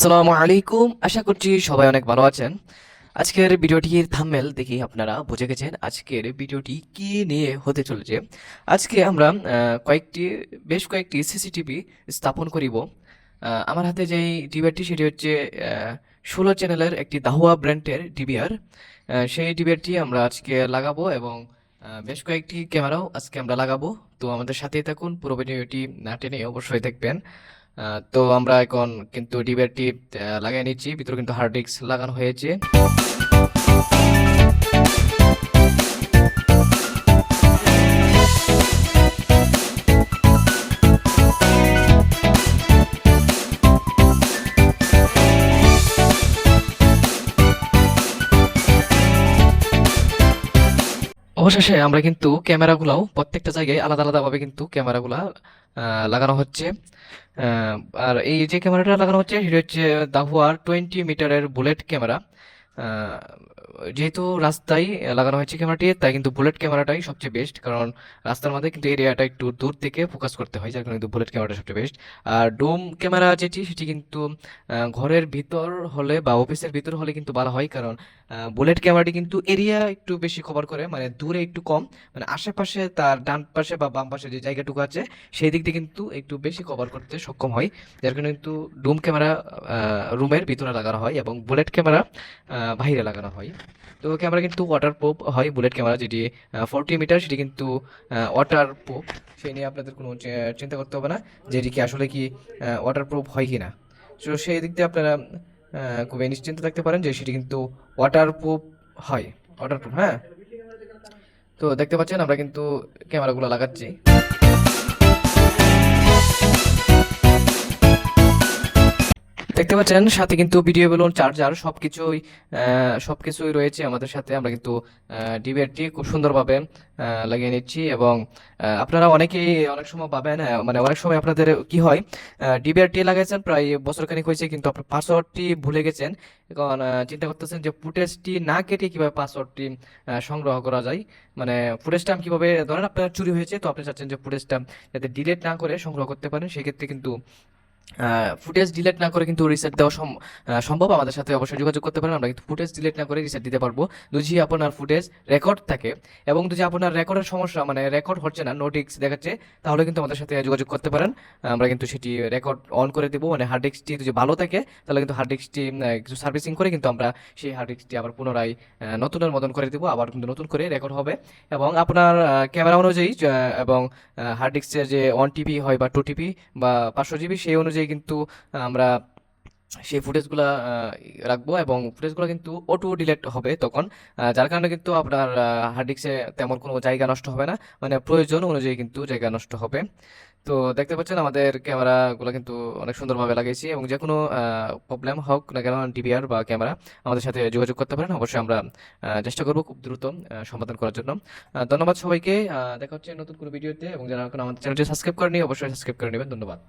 আসসালামু আলাইকুম। আশা করছি সবাই অনেক ভালো আছেন। আজকের ভিডিওটির থাম্বনেল দেখেই আপনারা বুঝে গেছেন আজকের ভিডিওটি কি নিয়ে হতে চলেছে। আজকে আমরা বেশ কয়েকটি সিসিটিভি স্থাপন করিব। আমার হাতে যেই ডিভিআরটি সেটি হচ্ছে 16 চ্যানেলের একটি দাহুয়া ব্র্যান্ডের ডিভিআর। সেই ডিভিআরটি আমরা আজকে লাগাবো এবং বেশ কয়েকটি ক্যামেরাও আজকে আমরা লাগাবো। তো আমাদের সাথেই থাকুন, পুরো ভিডিওটি না টেনে অবশ্যই দেখবেন। তো আমরা এখন কিন্তু ডিভিআরটি লাগিয়ে নিচ্ছি, ভিতরে কিন্তু হার্ড ডিস্ক লাগানো হয়েছে। অবশেষে আমরা কিন্তু ক্যামেরাগুলাও প্রত্যেকটা জায়গায় আলাদা আলাদাভাবে কিন্তু ক্যামেরাগুলা লাগানো হচ্ছে। আহ, আর এই যে ক্যামেরাটা লাগানো হচ্ছে সেটা হচ্ছে দাহুয়ার 20 মিটারের বুলেট ক্যামেরা। যেহেতু রাস্তায় লাগানো হয়েছে ক্যামেরাটি, তাই কিন্তু বুলেট ক্যামেরাটাই সবচেয়ে বেস্ট, কারণ রাস্তার মধ্যে কিন্তু এরিয়াটা একটু দূর থেকে ফোকাস করতে হয়, যার কারণে কিন্তু বুলেট ক্যামেরাটা সবচেয়ে বেস্ট। আর ডোম ক্যামেরা সেটি কিন্তু ঘরের ভিতর হলে বা অফিসের ভিতর হলে কিন্তু ভালো হয়, কারণ বুলেট ক্যামেরাটি কিন্তু এরিয়া একটু বেশি কভার করে, মানে দূরে একটু কম, মানে আশেপাশে তার ডান পাশে বা বাম পাশে যে জায়গাটুকু আছে সেই দিক দিয়ে কিন্তু একটু বেশি কভার করতে সক্ষম হয়, যার কারণে কিন্তু ডোম ক্যামেরা রুমের ভিতরে লাগানো হয় এবং বুলেট ক্যামেরা বাইরে লাগানো হয়। তো ক্যামেরা কিন্তু ওয়াটার প্রুফ হয়, বুলেট ক্যামেরা যেটি 40 মিটার সেটি কিন্তু ওয়াটার প্রুফ। সেই নিয়ে আপনাদের কোনো চিন্তা করতে হবে না যে এটি কি আসলে কি ওয়াটার প্রুফ হয় কি না। তো সেই দিক দিয়ে আপনারা খুবই নিশ্চিন্ত থাকতে পারেন যে সেটি কিন্তু ওয়াটার প্রুফ হয়, ওয়াটার প্রুফ। হ্যাঁ, তো দেখতে পাচ্ছেন আমরা কিন্তু ক্যামেরাগুলো লাগাচ্ছি। দেখতে পাচ্ছেন সাথে কিন্তু ভিডিও বেলুন, চার্জার সবকিছুই রয়েছে আমাদের সাথে। আমরা কিন্তু ডিভিআরটি খুব সুন্দরভাবে লাগিয়ে নিচ্ছি এবং আপনারা অনেকেই অনেক সময় পাবেন, মানে অনেক সময় আপনাদের কি হয়, ডিভিআরটি লাগাইছেন প্রায় বছরখানেক হয়েছে কিন্তু আপনার পাসওয়ার্ডটি ভুলে গেছেন। এখন চিন্তা করতেছেন যে ফুটেজটি না কেটে কিভাবে পাসওয়ার্ডটি সংগ্রহ করা যায়, মানে ফুটেজটা কিভাবে, ধরেন আপনার চুরি হয়েছে, তো আপনি চাচ্ছেন যে ফুটেজটা যাতে ডিলিট না করে সংগ্রহ করতে পারেন। সেক্ষেত্রে কিন্তু ফুটেজ ডিলিট না করে কিন্তু রিসেট দেওয়া সম্ভব। আমাদের সাথে অবশ্যই যোগাযোগ করতে পারেন, আমরা কিন্তু ফুটেজ ডিলিট না করে রিসেট দিতে পারবো যদি আপনার ফুটেজ রেকর্ড থাকে। এবং যদি আপনার রেকর্ডের সমস্যা, মানে রেকর্ড হচ্ছে না, নোটিক্স দেখাচ্ছে, তাহলে কিন্তু আমাদের সাথে যোগাযোগ করতে পারেন। আমরা কিন্তু সেটি রেকর্ড অন করে দেবো, মানে হার্ড ডিস্কটি যদি ভালো থাকে তাহলে কিন্তু হার্ড ডিস্কটি কিছু সার্ভিসিং করে কিন্তু আমরা সেই হার্ড ডিস্কটি আবার পুনরায় নতুনের মতন করে দেবো, আবার কিন্তু নতুন করে রেকর্ড হবে। এবং আপনার ক্যামেরা অনুযায়ী এবং হার্ড ডিস্কের যে 1 টিবি হয় বা 2 টিবি বা 500 জিবি, সেই অনুযায়ী কিন্তু আমরা সেই ফুটেজগুলো রাখবো এবং ফুটেজগুলো কিন্তু অটো ডিলেট হবে তখন, যার কারণে কিন্তু আপনার হার্ড ডিস্কে তেমন কোনো জায়গা নষ্ট হবে না, মানে প্রয়োজন অনুযায়ী কিন্তু জায়গা নষ্ট হবে। তো দেখতে পাচ্ছেন আমাদের ক্যামেরাগুলো কিন্তু অনেক সুন্দরভাবে লাগিয়েছি এবং যে কোনো প্রবলেম হোক না কেন ডিভিআর বা ক্যামেরা, আমাদের সাথে যোগাযোগ করতে পারেন। অবশ্যই আমরা চেষ্টা করবো খুব দ্রুত সমাধান করার জন্য। ধন্যবাদ সবাইকে। দেখা হচ্ছে নতুন কোনো ভিডিওতে, এবং যারা এখন আমাদের চ্যানেলটি সাবস্ক্রাইব করেনি অবশ্যই সাবস্ক্রাইব করে নেবেন। ধন্যবাদ।